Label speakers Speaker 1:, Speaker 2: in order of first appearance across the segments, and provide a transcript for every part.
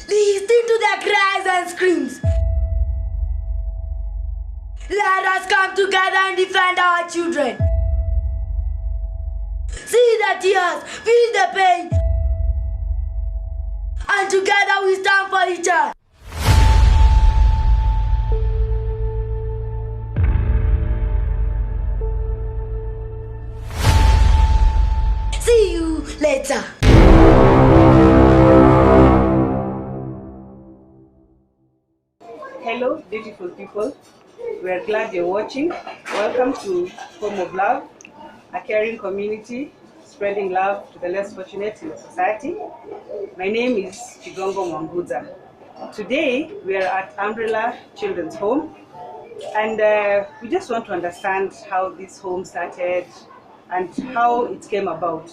Speaker 1: Listen to their cries and screams. Let us come together and defend our children. See the tears, feel the pain, and together we stand for each other. See you later.
Speaker 2: Hello, beautiful people. We are glad you're watching. Welcome to Home of Love, a caring community spreading love to the less fortunate in society. My name is Chigongo Mwambuza. Today we are at Umbrella Children's Home, and we just want to understand how this home started and how it came about.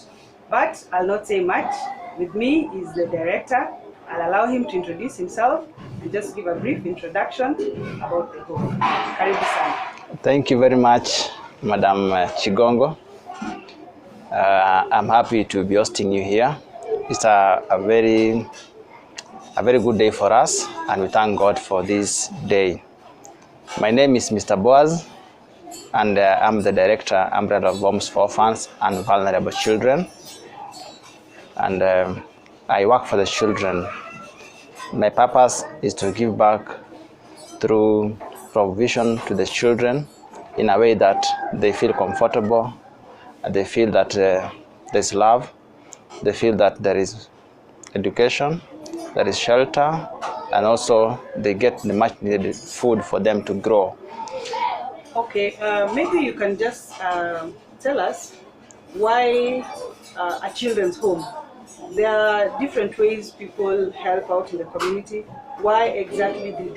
Speaker 2: But I'll not say much. With me is the director. I'll allow him to introduce himself and just give a brief introduction about the home. Karibu sana.
Speaker 3: Thank you very much, Madam Chigongo. I'm happy to be hosting you here. It's a very good day for us, and we thank God for this day. My name is Mr. Boaz, and I'm the director, Umbrella of Homes for Orphans and Vulnerable Children. And I work for the children. My purpose is to give back through provision to the children in a way that they feel comfortable, they feel that there's love, they feel that there is education, there is shelter, and also they get the much needed food for them to grow.
Speaker 2: Okay, maybe you can just tell us why a children's home. There are different ways people help out in the community. Why exactly did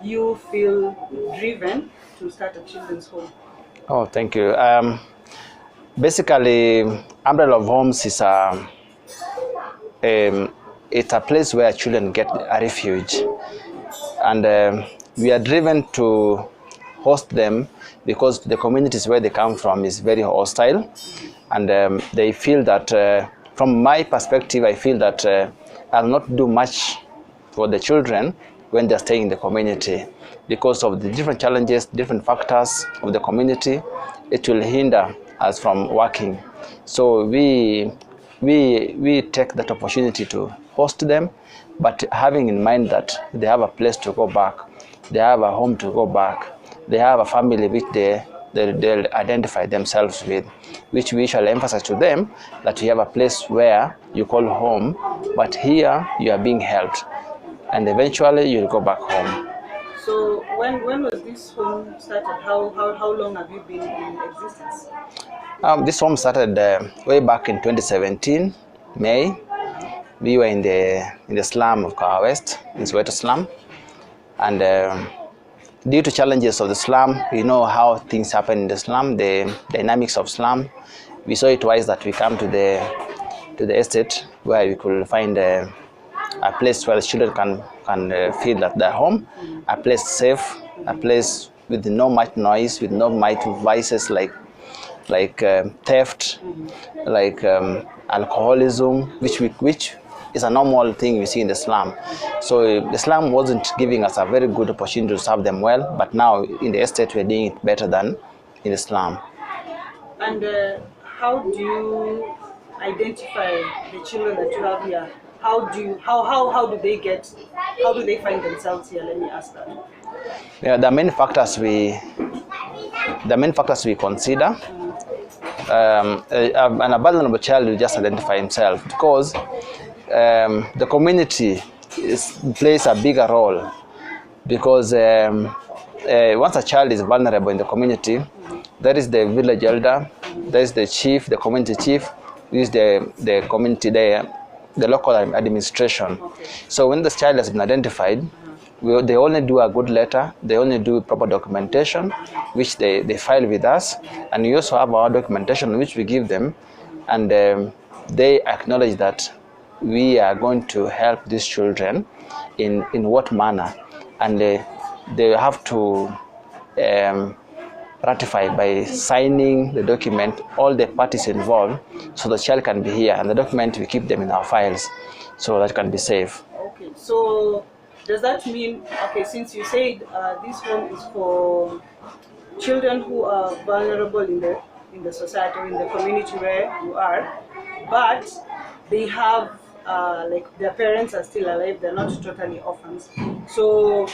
Speaker 2: you feel driven to start a children's home?
Speaker 3: Oh, thank you. Basically, Umbrella of Homes is it's a place where children get a refuge, and we are driven to host them because the communities where they come from is very hostile, and they feel that. From my perspective, I feel that I'll not do much for the children when they're staying in the community because of the different challenges, different factors of the community. It will hinder us from working. So we take that opportunity to host them, but having in mind that they have a place to go back, they have a home to go back, they have a family which they'll identify themselves with, which we shall emphasize to them that you have a place where you call home, but here you are being helped, and eventually you'll go back home.
Speaker 2: So when was this home started? How long have you been in existence?
Speaker 3: This home started way back in 2017, May. We were in the slum of Kawa West, in Soweto slum, and due to challenges of the slum, we know how things happen in the slum, the dynamics of slum. We saw it wise that we come to the estate where we could find a place where the children can feel that they're home, a place safe, a place with no much noise, with no much vices like theft, like alcoholism, which is a normal thing we see in the slum. So the slum wasn't giving us a very good opportunity to serve them well, but now in the estate we're doing it better than in the slum.
Speaker 2: And how do you identify the children that you have here? How do they find themselves here? Let me ask that.
Speaker 3: Yeah, the main factors we consider. An vulnerable child will just identify himself because the community plays a bigger role, because once a child is vulnerable in the community, there is the village elder, there is the chief, the community chief, there is the community, the local administration.
Speaker 2: Okay.
Speaker 3: So when this child has been identified, they only do a good letter, they only do proper documentation, which they file with us, and we also have our documentation which we give them, and they acknowledge that we are going to help these children in what manner, and they have to ratify by signing the document all the parties involved, so the child can be here, and the document we keep them in our files so that can be safe.
Speaker 2: Okay, so does that mean, okay, since you said this home is for children who are vulnerable in the society or in the community where you are, but they have like their parents are still alive, they're not totally orphans. So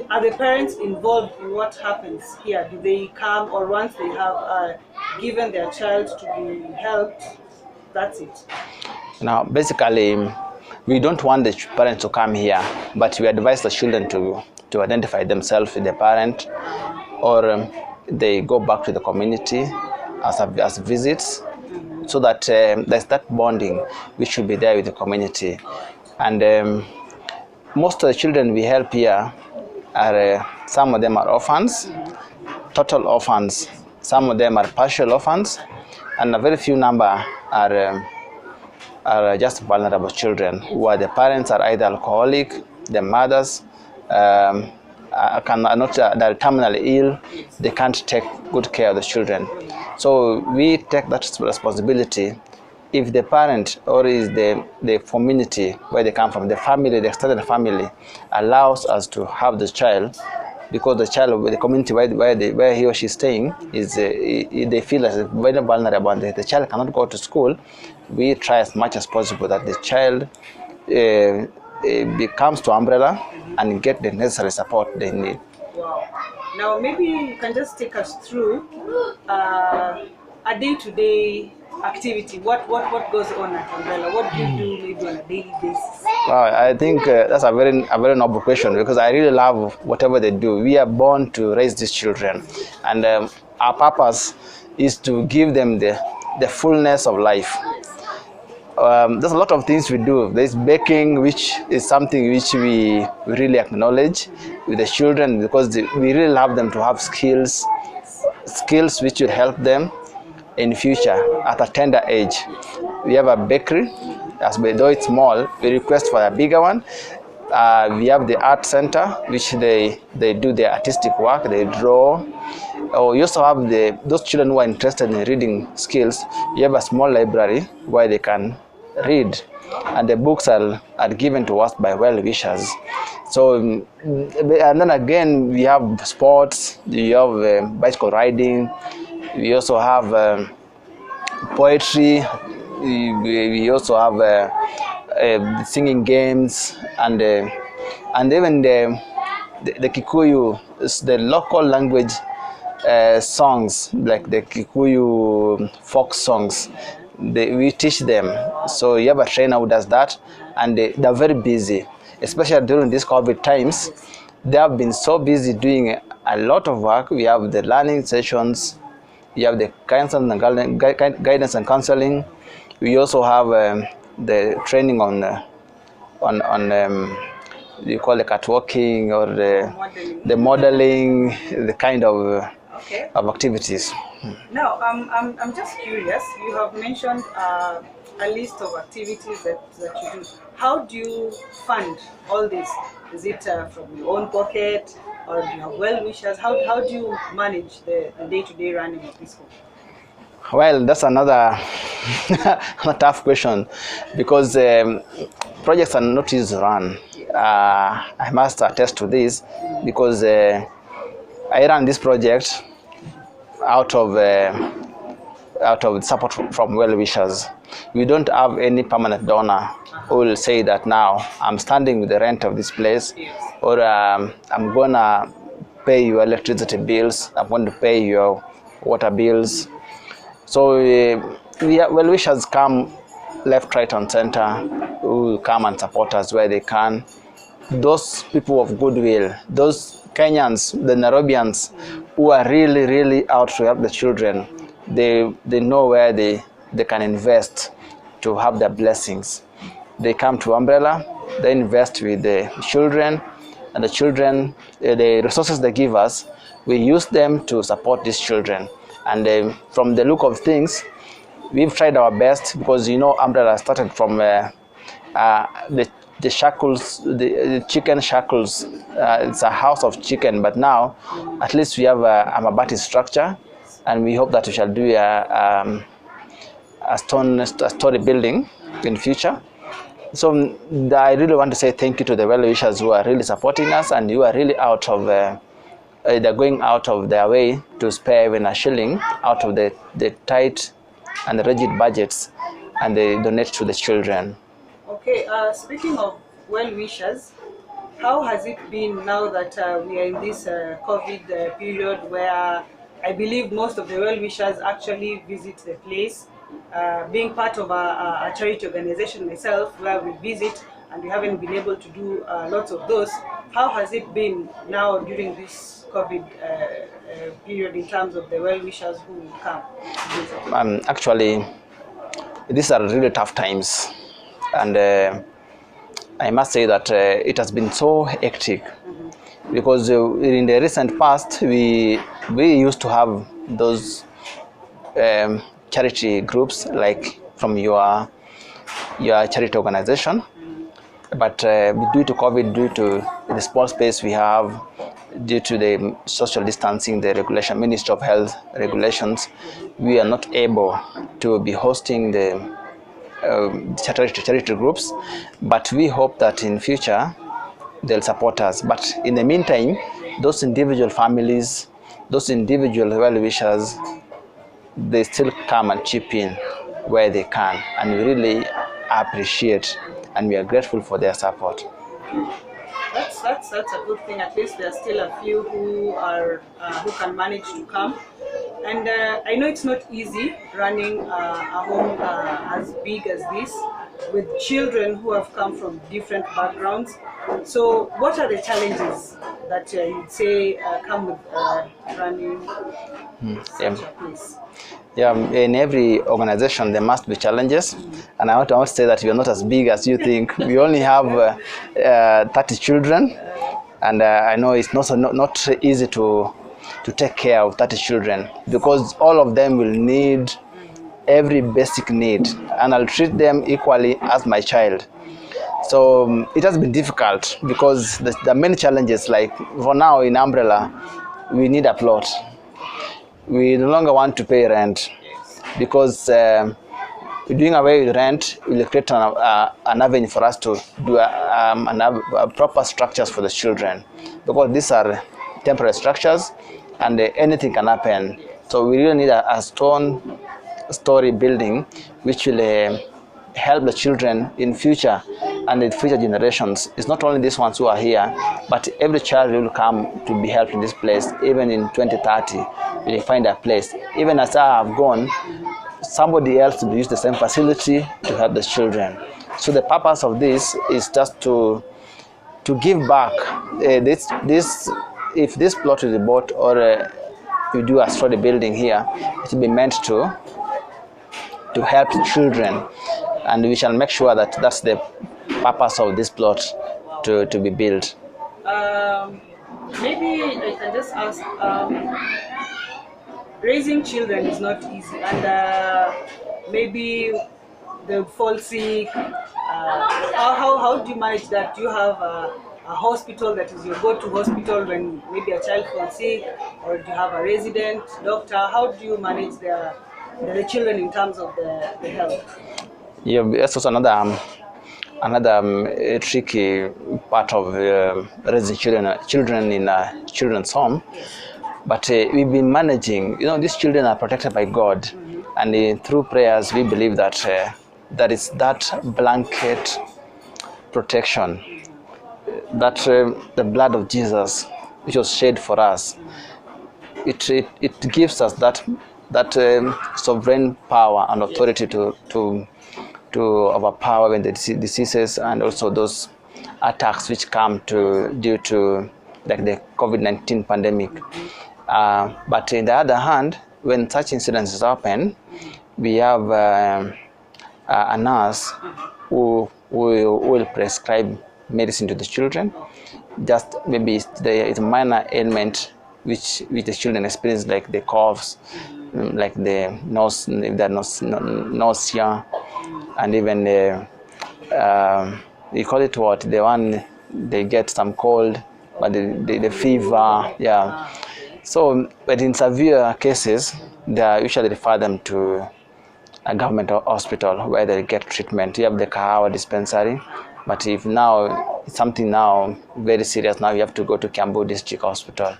Speaker 2: are the parents involved in what happens here? Do they come, or once they have given their child to be helped, that's it?
Speaker 3: Now, basically, we don't want the parents to come here, but we advise the children to identify themselves with the parent, or they go back to the community as visits, so that there's that bonding which should be there with the community. And most of the children we help here are, some of them are orphans, total orphans, some of them are partial orphans, and a very few number are just vulnerable children where the parents are either alcoholic, the mothers they're terminally ill, they can't take good care of the children. So we take that responsibility. If the parent or is the community where they come from, the family, the extended family, allows us to have the child, because the child, the community where he or she is staying, is they feel as very vulnerable, and the child cannot go to school, we try as much as possible that the child comes to Umbrella and get the necessary support they need.
Speaker 2: Wow. Now maybe you can just take us through a day-to-day activity. What goes on at Umbrella? What do you do maybe on a daily basis?
Speaker 3: Well, I think that's a very noble question, because I really love whatever they do. We are born to raise these children, and our purpose is to give them the fullness of life. There's a lot of things we do. There's baking, which is something which we really acknowledge with the children, because we really love them to have skills which will help them in future at a tender age. We have a bakery, though it's small, we request for a bigger one. We have the art center, which they do their artistic work, they draw. We also have those children who are interested in reading skills. We have a small library where they can read, and the books are given to us by well-wishers. So, and then again, we have sports, we have bicycle riding, we also have poetry, we also have singing games, and even the Kikuyu, the local language songs, like the Kikuyu folk songs, we teach them. So you have a trainer who does that, and they're very busy, especially during these COVID times. They have been so busy doing a lot of work. We have the learning sessions, we have the guidance and counseling. We also have the training on you call it catwalking, or the modeling, the kind of activities.
Speaker 2: Now, I'm just curious. You have mentioned a list of activities that you do. How do you fund all this? Is it from your own pocket, or do you have well-wishers? How do you manage the day-to-day running of this home?
Speaker 3: Well, that's another tough question, because projects are not easy to run. I must attest to this, because I ran this project out of support from well-wishers. We don't have any permanent donor who will say that now I'm standing with the rent of this place, or I'm gonna pay your electricity bills, I'm going to pay your water bills. So well-wishers come left, right, and center, who will come and support us where they can. Those people of goodwill, those Kenyans, the Nairobians, who are really, really out to help the children, they know where they can invest to have their blessings. They come to Umbrella, they invest with the children, and the children, the resources they give us, we use them to support these children. And from the look of things, we've tried our best, because Umbrella started from the shackles, the chicken shackles. It's a house of chicken, but now at least we have a mabati structure, and we hope that we shall do a story building in future. So I really want to say thank you to the well-wishers who are really supporting us, and who are really they're going out of their way to spare even a shilling out of the tight and the rigid budgets, and they donate to the children.
Speaker 2: Okay, speaking of well-wishers, how has it been now that we are in this COVID period where I believe most of the well-wishers actually visit the place? Being part of a charity organization myself, where we visit and we haven't been able to do lots of those, how has it been now during this COVID period in terms of the well-wishers who come visit?
Speaker 3: Actually, these are really tough times, and I must say that it has been so hectic, because in the recent past we used to have those charity groups like from your charity organization, but due to COVID, due to the small space we have, due to the social distancing, the regulation, Ministry of Health regulations, we are not able to be hosting the charity groups, but we hope that in future they'll support us. But in the meantime, those individual families, those individual well-wishers, they still come and chip in where they can, and we really appreciate and we are grateful for their support.
Speaker 2: That's a good thing. At least there are still a few who can manage to come. And I know it's not easy running a home as big as this, with children who have come from different backgrounds. So what are the challenges that you'd say come with running such a place?
Speaker 3: Yeah, in every organization there must be challenges, and I want to say that we are not as big as you think. We only have 30 children, and I know it's not easy to take care of 30 children, because all of them will need every basic need, and I'll treat them equally as my child. So it has been difficult, because there are many challenges. Like for now in Umbrella, we need a plot. We no longer want to pay rent, because doing away with rent will create an avenue for us to do proper structures for the children, because these are temporary structures and anything can happen. So we really need a story building which will help the children in future and in future generations. It's not only these ones who are here, but every child will come to be helped in this place. Even in 2030, we'll find a place. Even as I have gone, somebody else will use the same facility to help the children. So the purpose of this is just to give back. If this plot is bought, or you do a story building here, it will be meant to help children, and we shall make sure that that's the purpose of this plot to be built.
Speaker 2: Maybe I can just ask, raising children is not easy, and maybe they'll fall sick. How do you manage that? Do you have a hospital that is your go-to hospital when maybe a child falls sick, or do you have a resident doctor? How do you manage the children in terms of the health?
Speaker 3: Yeah, that's also another tricky part of raising children in a children's home. But we've been managing. These children are protected by God, and through prayers we believe that there is that blanket protection, that the blood of Jesus which was shed for us, it gives us that sovereign power and authority to overpower when the diseases and also those attacks which come due to like the COVID-19 pandemic. But on the other hand, when such incidents happen, we have a nurse who will prescribe medicine to the children. Just maybe it's a minor ailment which the children experience, like the coughs, like the nausea, and even you call it what? The one they get some cold, but the fever, yeah. So, but in severe cases, they usually refer them to a government hospital where they get treatment. You have the Kahawa dispensary, but if now it's something now very serious, now you have to go to Kiambu District Hospital.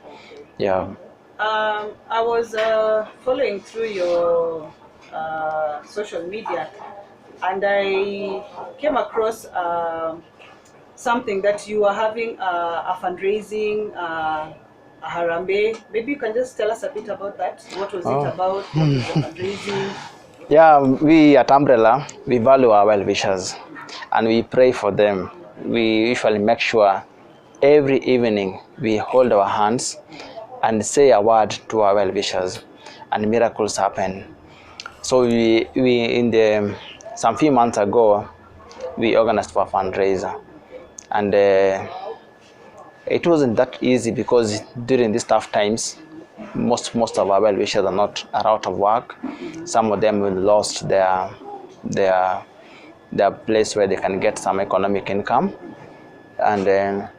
Speaker 3: Yeah.
Speaker 2: I was following through your social media, and I came across something that you are having a fundraising, a harambe. Maybe you can just tell us a bit about that. What was it about? What is the fundraising?
Speaker 3: Yeah, we at Umbrella, we value our well-wishers and we pray for them. We usually make sure every evening we hold our hands and say a word to our well-wishers, and miracles happen. So we in the some few months ago, we organized for a fundraiser, and it wasn't that easy because during these tough times, most of our well-wishers are out of work. Some of them lost their place where they can get some economic income, and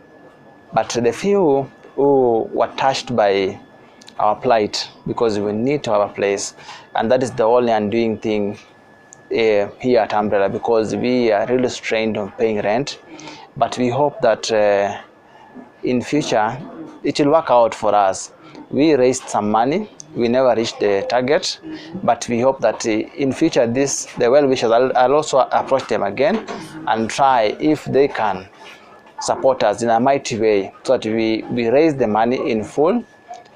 Speaker 3: but the few who were touched by our plight, because we need to have a place, and that is the only undoing thing here at Umbrella, because we are really strained on paying rent. But we hope that in future it will work out for us. We raised some money, we never reached the target, but we hope that in future the well-wishers, I'll also approach them again and try if they can support us in a mighty way, so that we raise the money in full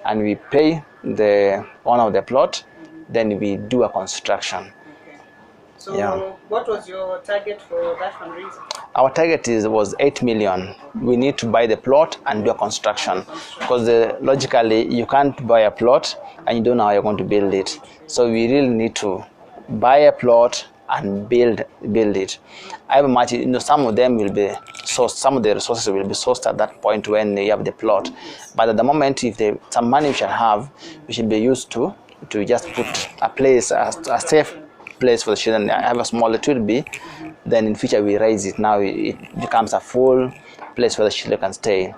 Speaker 3: and we pay the owner of the plot, then we do a construction.
Speaker 2: Okay. So what was your target for that fundraiser?
Speaker 3: Our target was 8 million. We need to buy the plot and do a construction, because logically you can't buy a plot and you don't know how you're going to build it. So we really need to buy a plot and build it. I have much, some of them will be sourced, some of the resources will be sourced at that point when you have the plot. But at the moment, if some money we should have, we should be used to just put a place, a safe place for the children. I have a small, it will be, then in future we raise it. Now it becomes a full place where the children can stay.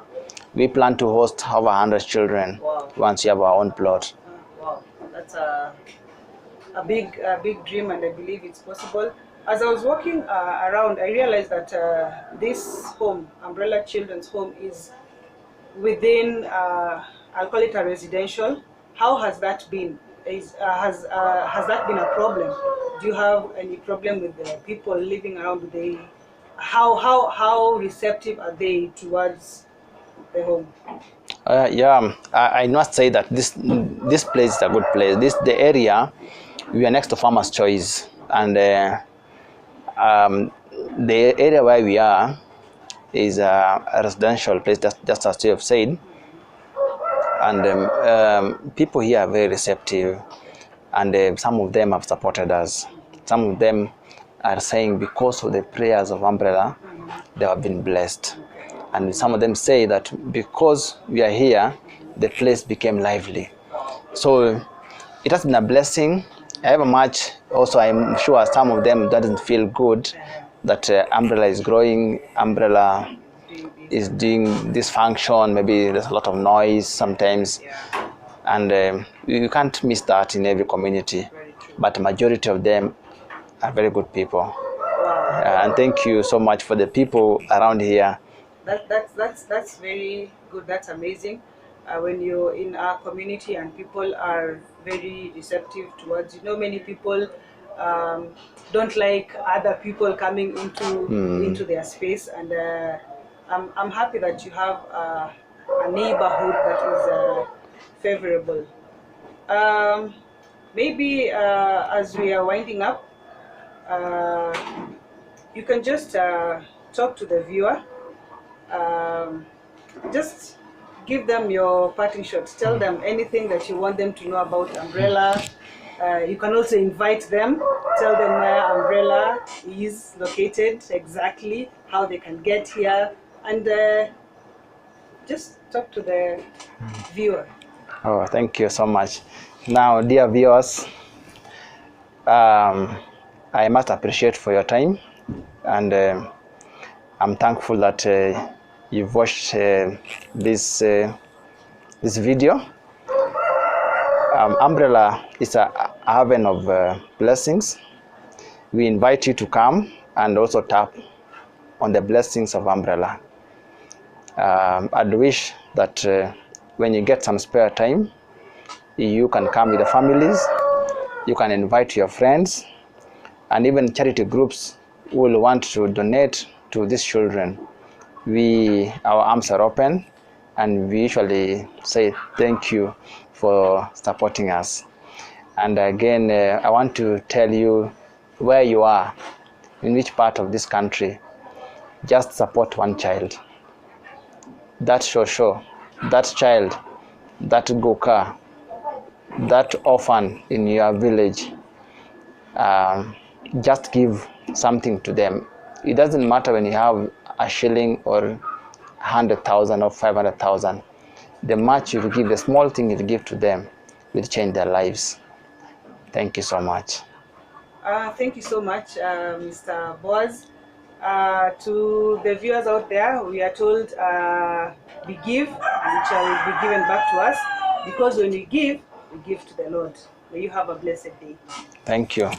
Speaker 3: We plan to host over 100 children. Wow. Once we have our own plot.
Speaker 2: Wow, that's a big dream, and I believe it's possible. As I was walking around, I realized that this home, Umbrella Children's Home, is within, I'll call it a residential. How has that been? Has that been a problem? Do you have any problem with the people living around? How receptive are they towards the home?
Speaker 3: I must say that this place is a good place. The area, we are next to Farmer's Choice, and the area where we are is a residential place, just as you have said, and people here are very receptive, and some of them have supported us. Some of them are saying because of the prayers of Umbrella, they have been blessed. And some of them say that because we are here, the place became lively. So it has been a blessing. However much, also I'm sure some of them doesn't feel good that Umbrella is growing, Umbrella is doing this function, maybe there's a lot of noise sometimes, and you can't miss that in every community. But the majority of them are very good people. And thank you so much for the people around here.
Speaker 2: That's very good. That's amazing. When you're in our community and people are very receptive towards you. Many people don't like other people coming into their space, and I'm happy that you have a neighborhood that is favorable. Maybe as we are winding up, you can just talk to the viewer. Just give them your parting shots. Tell them anything that you want them to know about Umbrella. You can also invite them. Tell them where Umbrella is located exactly, how they can get here, and just talk to the viewer.
Speaker 3: Oh, thank you so much. Now, dear viewers, I must appreciate for your time, and I'm thankful that you've watched this video. Umbrella is a haven of blessings. We invite you to come and also tap on the blessings of Umbrella. I'd wish that when you get some spare time, you can come with the families, you can invite your friends, and even charity groups who will want to donate to these children. Our arms are open, and we usually say thank you for supporting us. And again, I want to tell you where you are, in which part of this country, just support one child. That shosho, that child, that goka, that orphan in your village, just give something to them. It doesn't matter when you have a shilling or 100,000 or 500,000. The much you give, the small thing you give to them will change their lives. Thank you so much.
Speaker 2: Thank you so much, Mr. Boaz. To the viewers out there, we are told we give and it shall be given back to us, because when we give to the Lord. May you have a blessed day.
Speaker 3: Thank you.